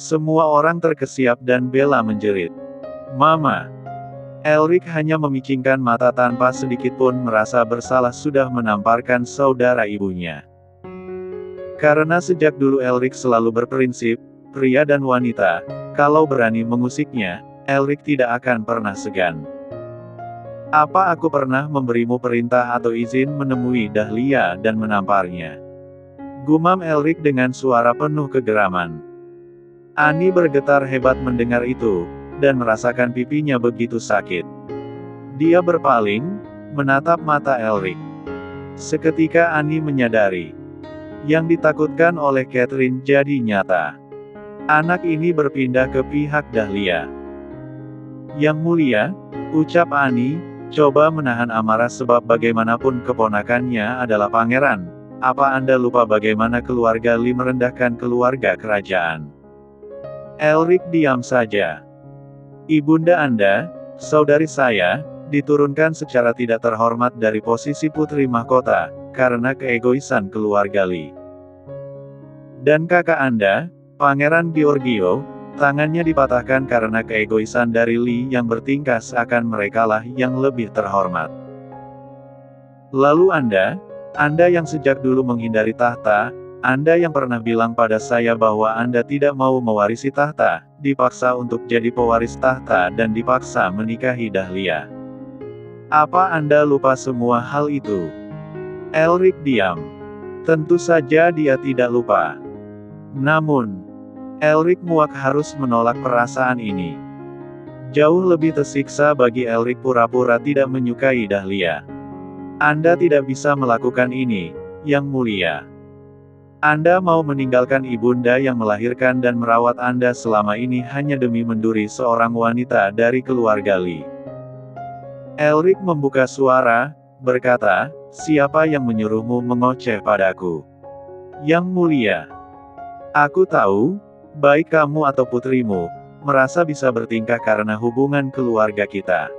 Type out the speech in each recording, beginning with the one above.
Semua orang terkesiap dan Bella menjerit. Mama. Elric hanya memicingkan mata tanpa sedikit pun merasa bersalah sudah menamparkan saudara ibunya. Karena sejak dulu Elric selalu berprinsip, pria dan wanita, kalau berani mengusiknya, Elric tidak akan pernah segan. Apa aku pernah memberimu perintah atau izin menemui Dahlia dan menamparnya? Gumam Elric dengan suara penuh kegeraman. Annie bergetar hebat mendengar itu, dan merasakan pipinya begitu sakit. Dia berpaling, menatap mata Elric. Seketika Annie menyadari. Yang ditakutkan oleh Catherine jadi nyata. Anak ini berpindah ke pihak Dahlia. Yang mulia, ucap Annie, coba menahan amarah sebab bagaimanapun keponakannya adalah pangeran. Apa Anda lupa bagaimana keluarga Lee merendahkan keluarga kerajaan? Elric diam saja. Ibunda Anda, saudari saya, diturunkan secara tidak terhormat dari posisi putri mahkota, karena keegoisan keluarga Lee. Dan kakak Anda, Pangeran Giorgio, tangannya dipatahkan karena keegoisan dari Lee yang bertingkah seakan merekalah yang lebih terhormat. Lalu Anda yang sejak dulu menghindari tahta, Anda yang pernah bilang pada saya bahwa Anda tidak mau mewarisi tahta, dipaksa untuk jadi pewaris tahta dan dipaksa menikahi Dahlia. Apa Anda lupa semua hal itu? Elric diam. Tentu saja dia tidak lupa. Namun, Elric muak harus menolak perasaan ini. Jauh lebih tersiksa bagi Elric pura-pura tidak menyukai Dahlia. Anda tidak bisa melakukan ini, Yang Mulia. Anda mau meninggalkan ibunda yang melahirkan dan merawat Anda selama ini hanya demi menduri seorang wanita dari keluarga Lee. Elric membuka suara, berkata, siapa yang menyuruhmu mengoceh padaku? Yang Mulia. Aku tahu, baik kamu atau putrimu, merasa bisa bertingkah karena hubungan keluarga kita.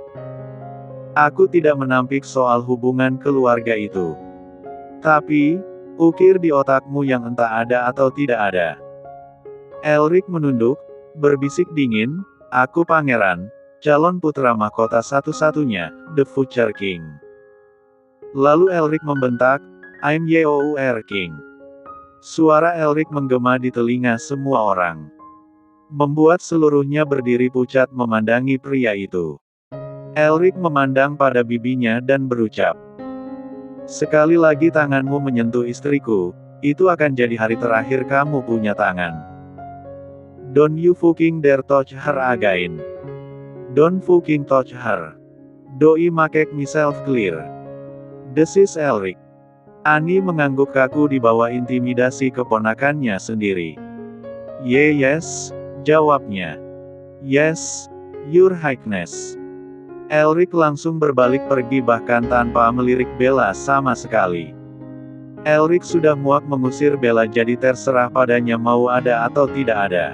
Aku tidak menampik soal hubungan keluarga itu. Tapi, ukir di otakmu yang entah ada atau tidak ada. Elric menunduk, berbisik dingin, aku pangeran, calon putra mahkota satu-satunya, the future king. Lalu Elric membentak, I'm your king. Suara Elric menggema di telinga semua orang. Membuat seluruhnya berdiri pucat memandangi pria itu. Elric memandang pada bibinya dan berucap. Sekali lagi tanganmu menyentuh istriku, itu akan jadi hari terakhir kamu punya tangan. Don't you fucking dare touch her again. Don't fucking touch her. Doi make myself clear. This is Elric. Annie mengangguk kaku di bawah intimidasi keponakannya sendiri. Yes, jawabnya. Yes, Your Highness. Elric langsung berbalik pergi bahkan tanpa melirik Bella sama sekali. Elric sudah muak mengusir Bella jadi terserah padanya mau ada atau tidak ada.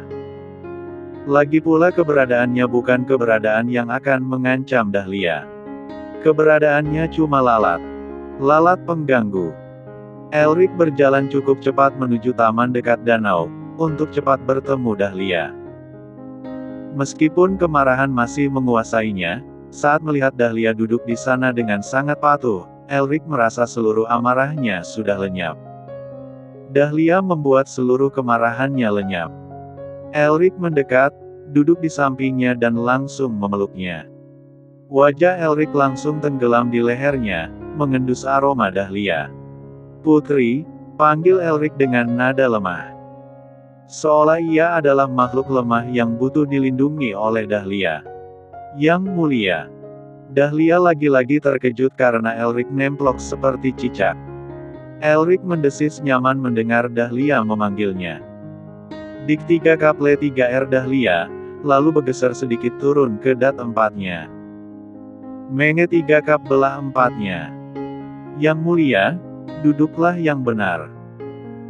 Lagi pula keberadaannya bukan keberadaan yang akan mengancam Dahlia. Keberadaannya cuma lalat. Lalat pengganggu. Elric berjalan cukup cepat menuju taman dekat danau, untuk cepat bertemu Dahlia. Meskipun kemarahan masih menguasainya, saat melihat Dahlia duduk di sana dengan sangat patuh, Elric merasa seluruh amarahnya sudah lenyap. Dahlia membuat seluruh kemarahannya lenyap. Elric mendekat, duduk di sampingnya dan langsung memeluknya. Wajah Elric langsung tenggelam di lehernya, mengendus aroma Dahlia. Putri, panggil Elric dengan nada lemah. Seolah ia adalah makhluk lemah yang butuh dilindungi oleh Dahlia. Yang Mulia. Dahlia lagi-lagi terkejut karena Elric nemplok seperti cicak. Elric mendesis nyaman mendengar Dahlia memanggilnya. Dik 3 kaple 3R Dahlia, lalu bergeser sedikit turun ke dat 4-nya. Menge 3 kap belah 4-nya. Yang Mulia, duduklah yang benar.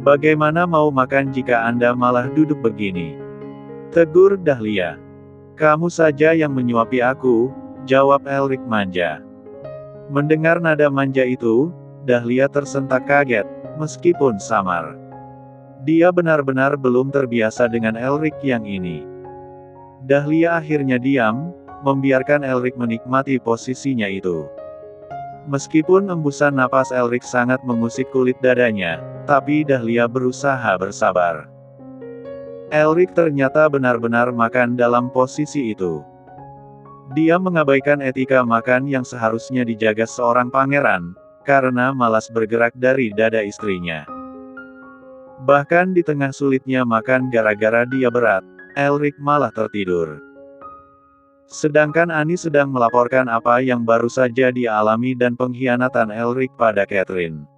Bagaimana mau makan jika Anda malah duduk begini? Tegur Dahlia. Kamu saja yang menyuapi aku, jawab Elric manja. Mendengar nada manja itu, Dahlia tersentak kaget, meskipun samar. Dia benar-benar belum terbiasa dengan Elric yang ini. Dahlia akhirnya diam, membiarkan Elric menikmati posisinya itu. Meskipun embusan napas Elric sangat mengusik kulit dadanya, tapi Dahlia berusaha bersabar. Elric ternyata benar-benar makan dalam posisi itu. Dia mengabaikan etika makan yang seharusnya dijaga seorang pangeran, karena malas bergerak dari dada istrinya. Bahkan di tengah sulitnya makan gara-gara dia berat, Elric malah tertidur. Sedangkan Annie sedang melaporkan apa yang baru saja dialami dan pengkhianatan Elric pada Catherine.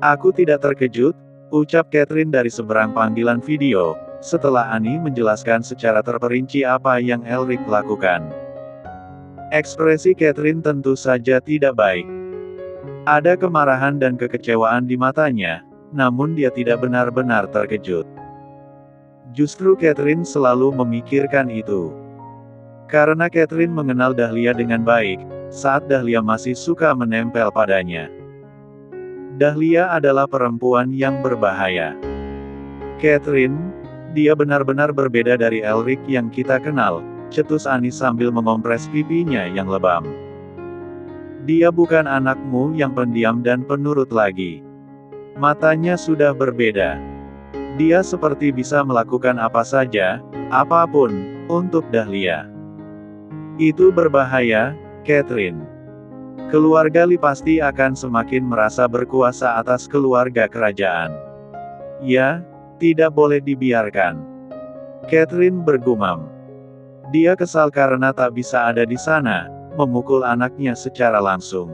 "Aku tidak terkejut," ucap Catherine dari seberang panggilan video, setelah Annie menjelaskan secara terperinci apa yang Elric lakukan. Ekspresi Catherine tentu saja tidak baik. Ada kemarahan dan kekecewaan di matanya, namun dia tidak benar-benar terkejut. Justru Catherine selalu memikirkan itu. Karena Catherine mengenal Dahlia dengan baik, saat Dahlia masih suka menempel padanya. Dahlia adalah perempuan yang berbahaya. "Catherine, dia benar-benar berbeda dari Elric yang kita kenal," cetus Annie sambil mengompres pipinya yang lebam. "Dia bukan anakmu yang pendiam dan penurut lagi. Matanya sudah berbeda. Dia seperti bisa melakukan apa saja, apapun, untuk Dahlia. Itu berbahaya, Catherine. Keluarga Lee pasti akan semakin merasa berkuasa atas keluarga kerajaan. Ya, tidak boleh dibiarkan." Catherine bergumam. Dia kesal karena tak bisa ada di sana, memukul anaknya secara langsung.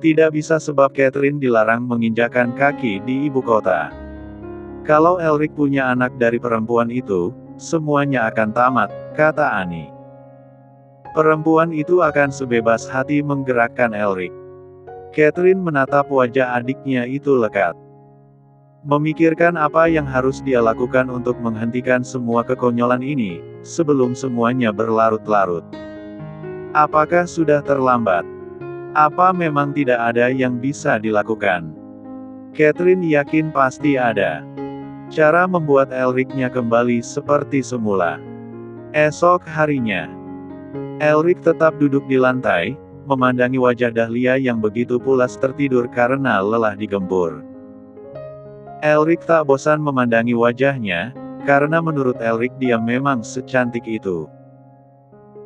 Tidak bisa sebab Catherine dilarang menginjakan kaki di ibu kota. Kalau Elric punya anak dari perempuan itu, semuanya akan tamat, kata Annie. Perempuan itu akan sebebas hati menggerakkan Elric. Catherine menatap wajah adiknya itu lekat. Memikirkan apa yang harus dia lakukan untuk menghentikan semua kekonyolan ini, sebelum semuanya berlarut-larut. Apakah sudah terlambat? Apa memang tidak ada yang bisa dilakukan? Catherine yakin pasti ada. Cara membuat Elric-nya kembali seperti semula. Esok harinya, Elric tetap duduk di lantai, memandangi wajah Dahlia yang begitu pulas tertidur karena lelah digempur. Elric tak bosan memandangi wajahnya, karena menurut Elric dia memang secantik itu.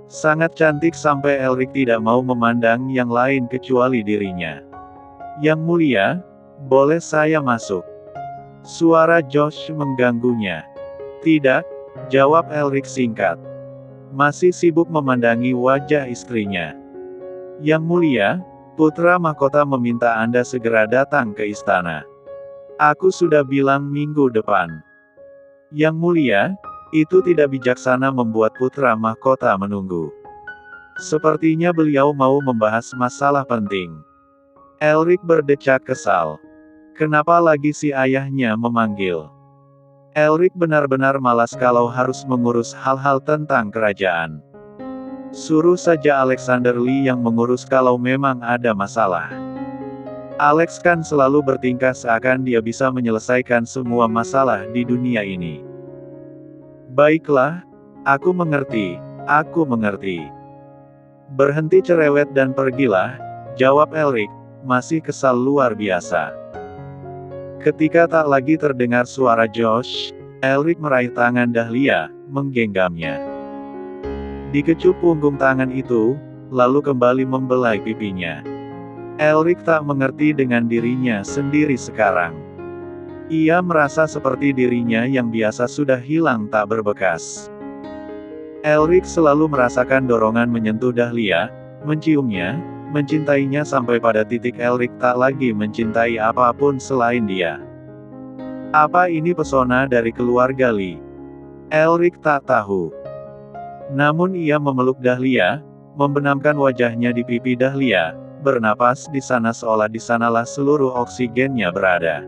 Sangat cantik sampai Elric tidak mau memandang yang lain kecuali dirinya. "Yang mulia, boleh saya masuk?" Suara Josh mengganggunya. "Tidak," jawab Elric singkat. Masih sibuk memandangi wajah istrinya. "Yang mulia, putra mahkota meminta Anda segera datang ke istana. Aku sudah bilang minggu depan." "Yang mulia, itu tidak bijaksana membuat putra mahkota menunggu. Sepertinya beliau mau membahas masalah penting." Elric berdecak kesal. Kenapa lagi si ayahnya memanggil? Elric benar-benar malas kalau harus mengurus hal-hal tentang kerajaan. Suruh saja Alexander Lee yang mengurus kalau memang ada masalah. Alex kan selalu bertingkah seakan dia bisa menyelesaikan semua masalah di dunia ini. "Baiklah, aku mengerti, aku mengerti. Berhenti cerewet dan pergilah," jawab Elric, masih kesal luar biasa. Ketika tak lagi terdengar suara Josh, Elric meraih tangan Dahlia, menggenggamnya. Dikecup punggung tangan itu, lalu kembali membelai pipinya. Elric tak mengerti dengan dirinya sendiri sekarang. Ia merasa seperti dirinya yang biasa sudah hilang tak berbekas. Elric selalu merasakan dorongan menyentuh Dahlia, menciumnya, mencintainya sampai pada titik Elric tak lagi mencintai apapun selain dia. Apa ini pesona dari keluarga Lee? Elric tak tahu. Namun ia memeluk Dahlia, membenamkan wajahnya di pipi Dahlia, bernapas di sana seolah di sanalah seluruh oksigennya berada.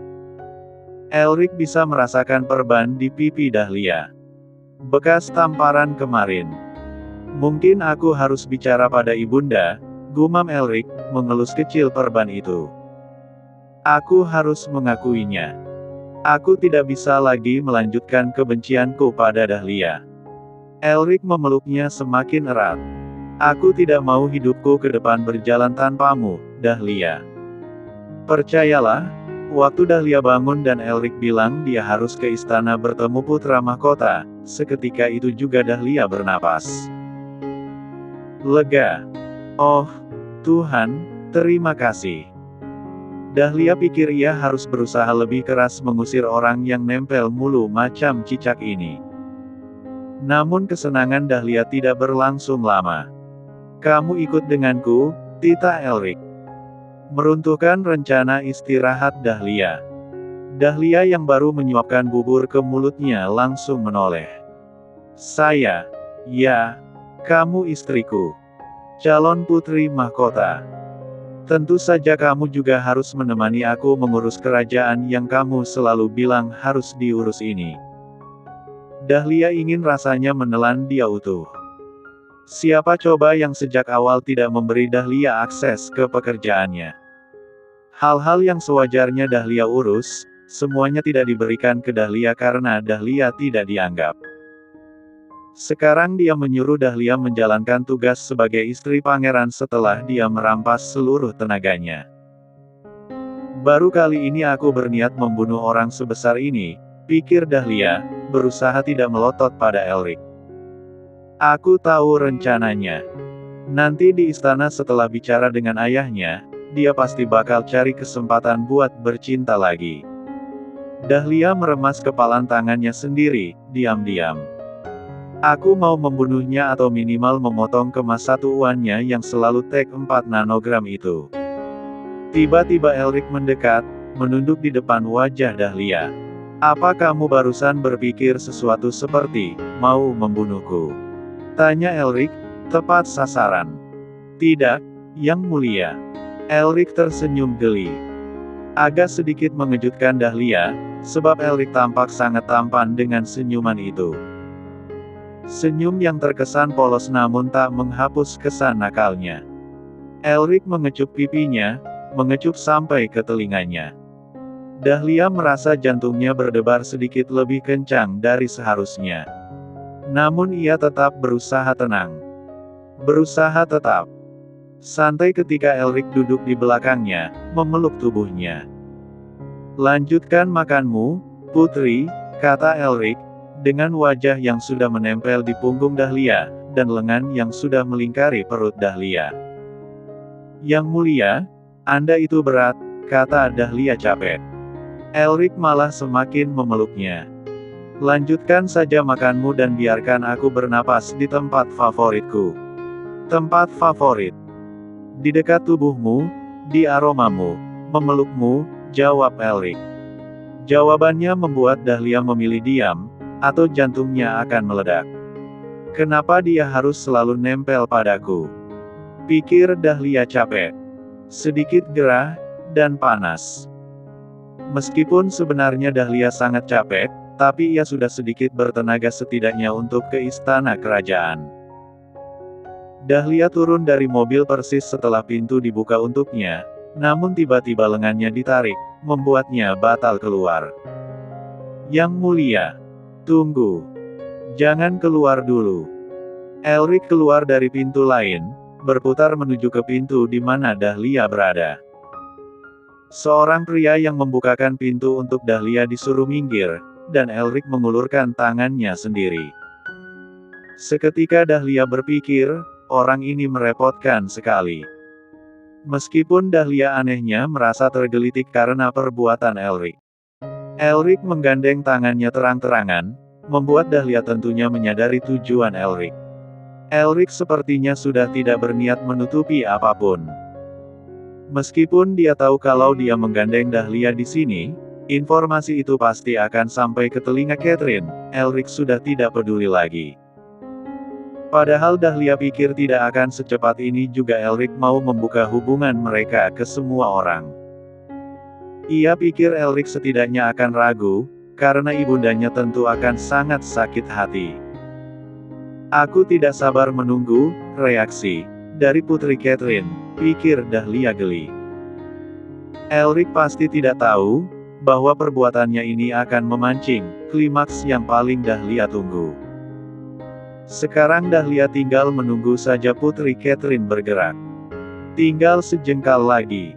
Elric bisa merasakan perban di pipi Dahlia. Bekas tamparan kemarin. "Mungkin aku harus bicara pada ibunda," gumam Elric, mengelus kecil perban itu. "Aku harus mengakuinya. Aku tidak bisa lagi melanjutkan kebencianku pada Dahlia. Elric memeluknya semakin erat. Aku tidak mau hidupku ke depan berjalan tanpamu, Dahlia. Percayalah, waktu Dahlia bangun dan Elric bilang dia harus ke istana bertemu putra mahkota, seketika itu juga Dahlia bernapas lega. Oh, Tuhan, terima kasih. Dahlia pikir ia harus berusaha lebih keras mengusir orang yang nempel mulu macam cicak ini. Namun kesenangan Dahlia tidak berlangsung lama. Kamu ikut denganku, Tita Elric. Meruntuhkan rencana istirahat Dahlia. Dahlia yang baru menyuapkan bubur ke mulutnya langsung menoleh. Saya. Ya. Kamu istriku. Calon putri mahkota. Tentu saja kamu juga harus menemani aku mengurus kerajaan yang kamu selalu bilang harus diurus ini. Dahlia ingin rasanya menelan dia utuh. Siapa coba yang sejak awal tidak memberi Dahlia akses ke pekerjaannya? Hal-hal yang sewajarnya Dahlia urus, semuanya tidak diberikan ke Dahlia karena Dahlia tidak dianggap. Sekarang dia menyuruh Dahlia menjalankan tugas sebagai istri pangeran setelah dia merampas seluruh tenaganya. Baru kali ini aku berniat membunuh orang sebesar ini, pikir Dahlia, berusaha tidak melotot pada Elric. Aku tahu rencananya. Nanti di istana setelah bicara dengan ayahnya, dia pasti bakal cari kesempatan buat bercinta lagi. Dahlia meremas kepalan tangannya sendiri, diam-diam. Aku mau membunuhnya atau minimal memotong kemas satuannya yang selalu tek 4 nanogram itu. Tiba-tiba Elric mendekat, menunduk di depan wajah Dahlia. Apa kamu barusan berpikir sesuatu seperti, mau membunuhku? Tanya Elric, tepat sasaran. Tidak, Yang Mulia. Elric tersenyum geli. Agak sedikit mengejutkan Dahlia, sebab Elric tampak sangat tampan dengan senyuman itu. Senyum yang terkesan polos namun tak menghapus kesan nakalnya. Elric mengecup pipinya, mengecup sampai ke telinganya. Dahlia merasa jantungnya berdebar sedikit lebih kencang dari seharusnya. Namun ia tetap berusaha tenang. Berusaha tetap santai ketika Elric duduk di belakangnya, memeluk tubuhnya. Lanjutkan makanmu, putri, kata Elric, dengan wajah yang sudah menempel di punggung Dahlia, dan lengan yang sudah melingkari perut Dahlia. Yang Mulia, Anda itu berat, kata Dahlia capek. Elric malah semakin memeluknya. Lanjutkan saja makanmu dan biarkan aku bernapas di tempat favoritku. Tempat favorit. Di dekat tubuhmu, di aromamu, memelukmu, jawab Elric. Jawabannya membuat Dahlia memilih diam, atau jantungnya akan meledak. Kenapa dia harus selalu nempel padaku? Pikir Dahlia capek. Sedikit gerah, dan panas. Meskipun sebenarnya Dahlia sangat capek, tapi ia sudah sedikit bertenaga setidaknya untuk ke istana kerajaan. Dahlia turun dari mobil persis setelah pintu dibuka untuknya, namun tiba-tiba lengannya ditarik, membuatnya batal keluar. Yang Mulia. Tunggu. Jangan keluar dulu. Elric keluar dari pintu lain, berputar menuju ke pintu di mana Dahlia berada. Seorang pria yang membukakan pintu untuk Dahlia disuruh minggir, dan Elric mengulurkan tangannya sendiri. Seketika Dahlia berpikir, orang ini merepotkan sekali. Meskipun Dahlia anehnya merasa tergelitik karena perbuatan Elric. Elric menggandeng tangannya terang-terangan, membuat Dahlia tentunya menyadari tujuan Elric. Elric sepertinya sudah tidak berniat menutupi apapun. Meskipun dia tahu kalau dia menggandeng Dahlia di sini, informasi itu pasti akan sampai ke telinga Catherine, Elric sudah tidak peduli lagi. Padahal Dahlia pikir tidak akan secepat ini juga Elric mau membuka hubungan mereka ke semua orang. Ia pikir Elric setidaknya akan ragu, karena ibundanya tentu akan sangat sakit hati. Aku tidak sabar menunggu reaksi dari Putri Catherine, pikir Dahlia geli. Elric pasti tidak tahu bahwa perbuatannya ini akan memancing klimaks yang paling Dahlia tunggu. Sekarang Dahlia tinggal menunggu saja Putri Catherine bergerak. Tinggal sejengkal lagi.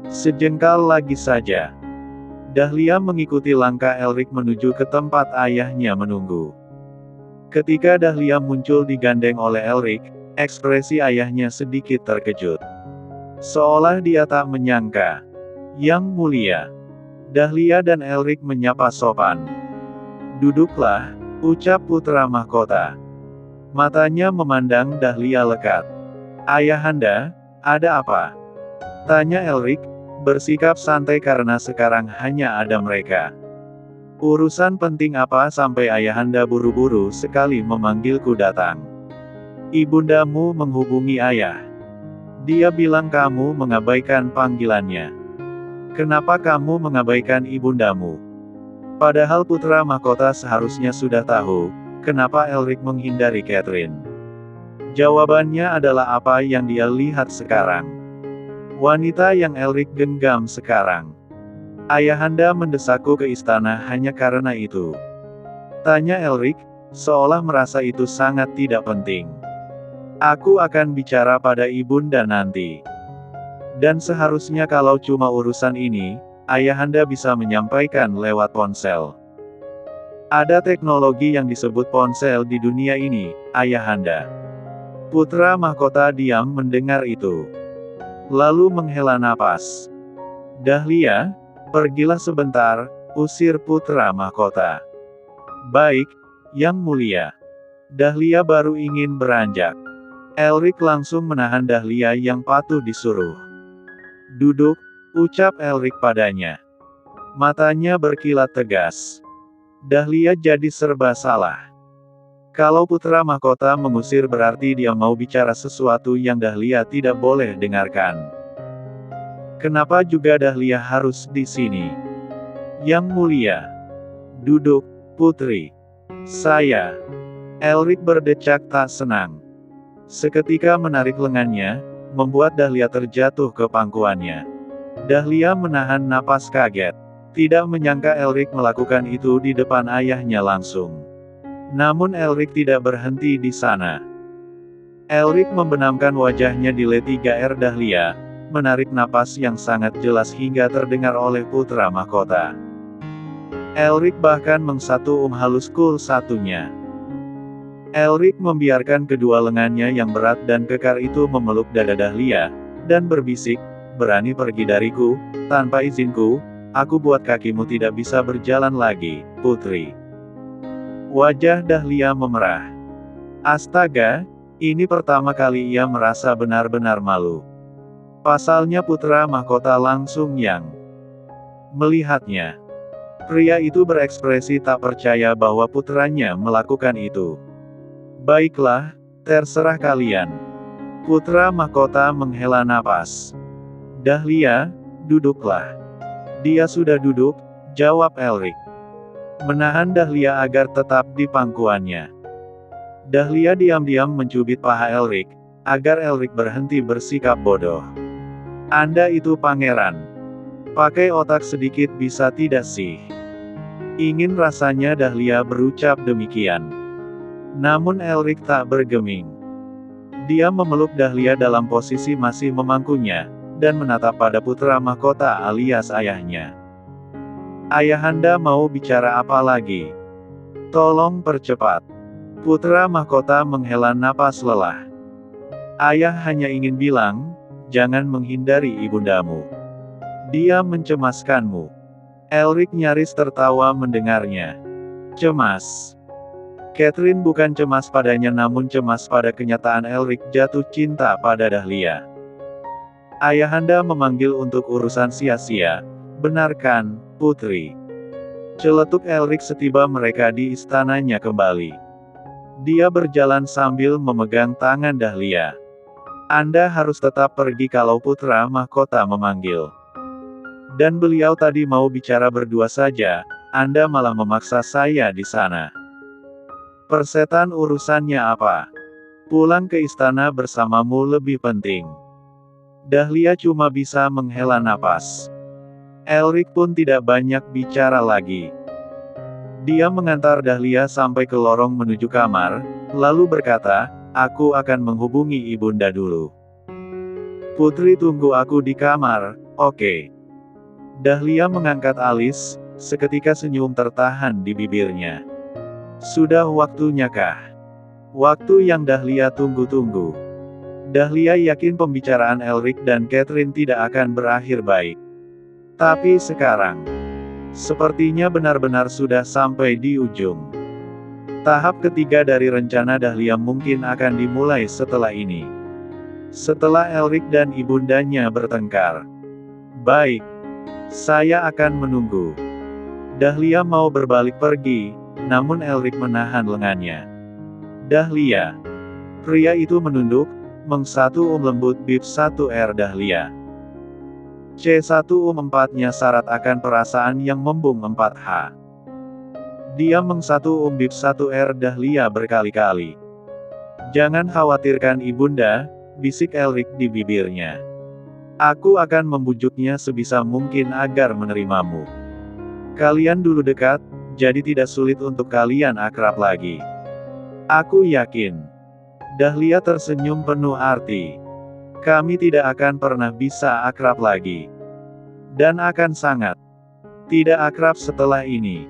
Sejengkal lagi saja. Dahlia mengikuti langkah Elric menuju ke tempat ayahnya menunggu. Ketika Dahlia muncul digandeng oleh Elric, ekspresi ayahnya sedikit terkejut. Seolah dia tak menyangka. Yang mulia. Dahlia dan Elric menyapa sopan. "Duduklah," ucap putra mahkota. Matanya memandang Dahlia lekat. "Ayahanda, ada apa?" tanya Elric, bersikap santai karena sekarang hanya ada mereka. "Urusan penting apa sampai ayahanda buru-buru sekali memanggilku datang?" "Ibundamu menghubungi ayah. Dia bilang kamu mengabaikan panggilannya." "Kenapa kamu mengabaikan ibundamu?" Padahal putra mahkota seharusnya sudah tahu, kenapa Elric menghindari Catherine. Jawabannya adalah apa yang dia lihat sekarang. Wanita yang Elric genggam sekarang. "Ayahanda mendesakku ke istana hanya karena itu?" tanya Elric, seolah merasa itu sangat tidak penting. "Aku akan bicara pada ibunda nanti. Dan seharusnya kalau cuma urusan ini, ayahanda bisa menyampaikan lewat ponsel. Ada teknologi yang disebut ponsel di dunia ini, ayahanda." Putra mahkota diam mendengar itu. Lalu menghela napas. "Dahlia, pergilah sebentar," usir putra mahkota. "Baik, Yang Mulia." Dahlia baru ingin beranjak. Elric langsung menahan Dahlia yang patuh disuruh. "Duduk," ucap Elric padanya. Matanya berkilat tegas. Dahlia jadi serba salah. Kalau putra mahkota mengusir berarti dia mau bicara sesuatu yang Dahlia tidak boleh dengarkan. Kenapa juga Dahlia harus di sini? "Yang Mulia." "Duduk, Putri. Saya." Elric berdecak tak senang. Seketika menarik lengannya, membuat Dahlia terjatuh ke pangkuannya. Dahlia menahan napas kaget. Tidak menyangka Elric melakukan itu di depan ayahnya langsung. Namun Elric tidak berhenti di sana. Elric membenamkan wajahnya di L3R Dahlia, menarik napas yang sangat jelas hingga terdengar oleh putra mahkota. Elric bahkan mengsatu halus kul satunya. Elric membiarkan kedua lengannya yang berat dan kekar itu memeluk dada Dahlia, dan berbisik, "Berani pergi dariku, tanpa izinku, aku buat kakimu tidak bisa berjalan lagi, Putri." Wajah Dahlia memerah. Astaga, ini pertama kali ia merasa benar-benar malu. Pasalnya putra mahkota langsung yang melihatnya. Pria itu berekspresi tak percaya bahwa putranya melakukan itu. "Baiklah, terserah kalian." Putra mahkota menghela napas. "Dahlia, duduklah." "Dia sudah duduk," jawab Elric. Menahan Dahlia agar tetap di pangkuannya. Dahlia diam-diam mencubit paha Elric, agar Elric berhenti bersikap bodoh. "Anda itu pangeran. Pakai otak sedikit bisa tidak sih?" Ingin rasanya Dahlia berucap demikian. Namun Elric tak bergeming. Dia memeluk Dahlia dalam posisi masih memangkunya, dan menatap pada putra mahkota alias ayahnya. "Ayahanda mau bicara apa lagi? Tolong percepat." Putra mahkota menghela napas lelah. "Ayah hanya ingin bilang, jangan menghindari ibundamu. Dia mencemaskanmu." Elric nyaris tertawa mendengarnya. Cemas. Catherine bukan cemas padanya namun cemas pada kenyataan Elric jatuh cinta pada Dahlia. "Ayahanda memanggil untuk urusan sia-sia, benar kan, Putri?" Celetuk Elric setiba mereka di istananya kembali. Dia berjalan sambil memegang tangan Dahlia. "Anda harus tetap pergi kalau putra mahkota memanggil. Dan beliau tadi mau bicara berdua saja, Anda malah memaksa saya di sana. Persetan urusannya apa? Pulang ke istana bersamamu lebih penting." Dahlia cuma bisa menghela napas. Elric pun tidak banyak bicara lagi. Dia mengantar Dahlia sampai ke lorong menuju kamar, lalu berkata, "Aku akan menghubungi ibunda dulu. Putri tunggu aku di kamar, oke?" Dahlia mengangkat alis, seketika senyum tertahan di bibirnya. Sudah waktunya kah? Waktu yang Dahlia tunggu-tunggu. Dahlia yakin pembicaraan Elric dan Catherine tidak akan berakhir baik. Tapi sekarang, sepertinya benar-benar sudah sampai di ujung. Tahap ketiga dari rencana Dahlia mungkin akan dimulai setelah ini. Setelah Elric dan ibundanya bertengkar. Baik. Saya akan menunggu. Dahlia mau berbalik pergi, namun Elric menahan lengannya. Dahlia. Pria itu menunduk, meng-1 lembut bib 1R Dahlia. C1 4-nya syarat akan perasaan yang membung 4H. Dia meng-1 bib 1R Dahlia berkali-kali. Jangan khawatirkan ibunda, bisik Elric di bibirnya. Aku akan membujuknya sebisa mungkin agar menerimamu. Kalian dulu dekat, jadi tidak sulit untuk kalian akrab lagi. Aku yakin. Dahlia tersenyum penuh arti. Kami tidak akan pernah bisa akrab lagi. Dan akan sangat tidak akrab setelah ini.